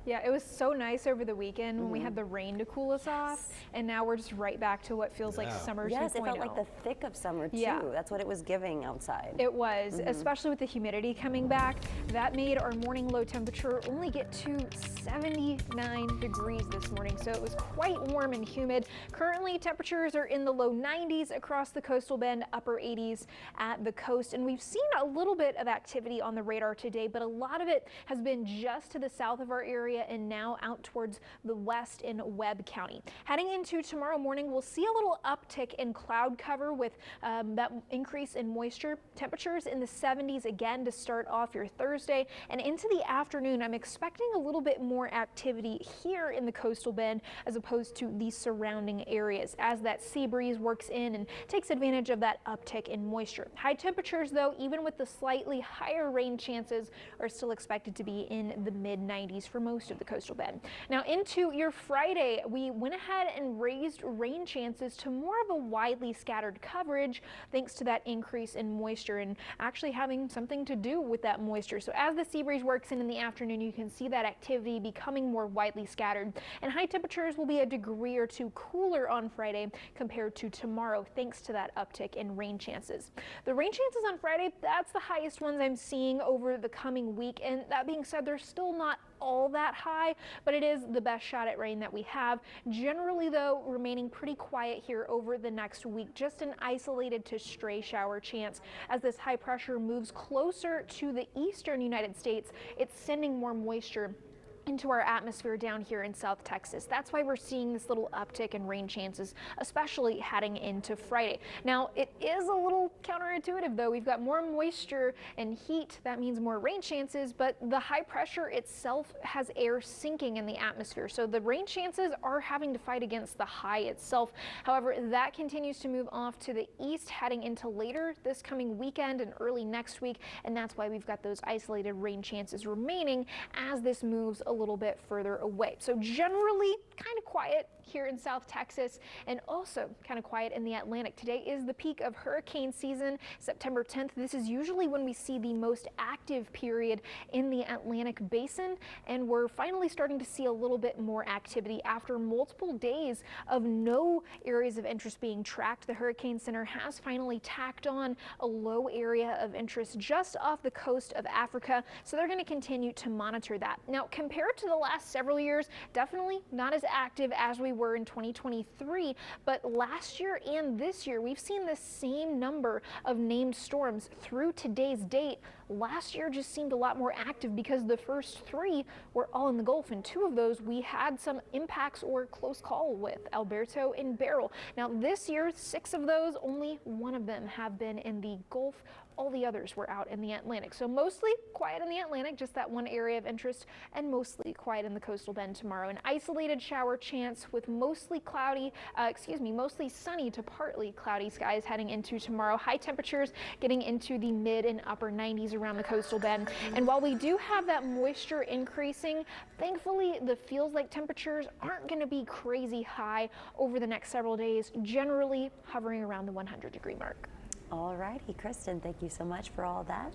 Yeah, it was so nice over the weekend when we had the rain to cool us off, and now we're just right back to what feels like summer 2.0. Yes, it felt like the thick of summer too. Yeah. That's what it was giving outside. It was, especially with the humidity coming back. That made our morning low temperature only get to 79 degrees this morning, so it was quite warm and humid. Currently, temperatures are in the low 90s across the coastal bend, upper 80s at the coast, and we've seen a little bit of activity on the radar today, but a lot of it has been just to the south of our area and now out towards the west in Webb County. Heading into tomorrow morning, we'll see a little uptick in cloud cover with that increase in moisture. Temperatures in the 70s again to start off your Thursday, and into the afternoon I'm expecting a little bit more activity here in the coastal bend as opposed to the surrounding areas as that sea breeze works in and takes advantage of that uptick in moisture. High temperatures though, even with the slightly higher rain chances, are still expected to be in the mid 90s for most of the coastal bend. Now into your Friday, we went ahead and raised rain chances to more of a widely scattered coverage thanks to that increase in moisture and actually having something to do with that moisture. So as the sea breeze works in the afternoon, you can see that activity becoming more widely scattered, and high temperatures will be a degree or two cooler on Friday compared to tomorrow thanks to that uptick in rain chances. The rain chances on Friday, that's the highest ones I'm seeing over the coming week, and that being said, they're still not all that high, but it is the best shot at rain that we have. Generally though, remaining pretty quiet here over the next week, just an isolated to stray shower chance. As this high pressure moves closer to the eastern United States, it's sending more moisture into our atmosphere down here in South Texas. That's why we're seeing this little uptick in rain chances, especially heading into Friday. Now, it is a little counterintuitive though. We've got more moisture and heat. That means more rain chances, but the high pressure itself has air sinking in the atmosphere. So the rain chances are having to fight against the high itself. However, that continues to move off to the east heading into later this coming weekend and early next week. And that's why we've got those isolated rain chances remaining as this moves a little bit further away. So generally kind of quiet here in South Texas and also kind of quiet in the Atlantic. Today is the peak of hurricane season, September 10th. This is usually when we see the most active period in the Atlantic basin, and we're finally starting to see a little bit more activity after multiple days of no areas of interest being tracked. The Hurricane Center has finally tacked on a low area of interest just off the coast of Africa, so they're going to continue to monitor that. Now, compared to the last several years, definitely not as active as we were in 2023, but last year and this year we've seen the same number of named storms through today's date. Last year just seemed a lot more active because the first three were all in the Gulf, and two of those we had some impacts or close call with, Alberto and Beryl. Now this year, 6 of those, only 1 of them have been in the Gulf. All the others were out in the Atlantic. So mostly quiet in the Atlantic, just that one area of interest, and mostly quiet in the coastal bend tomorrow. An isolated shower chance with mostly cloudy, mostly sunny to partly cloudy skies heading into tomorrow. High temperatures getting into the mid and upper 90s around the coastal bend. And while we do have that moisture increasing, thankfully the feels like temperatures aren't going to be crazy high over the next several days, generally hovering around the 100-degree mark. All righty, Kristen, thank you so much for all that.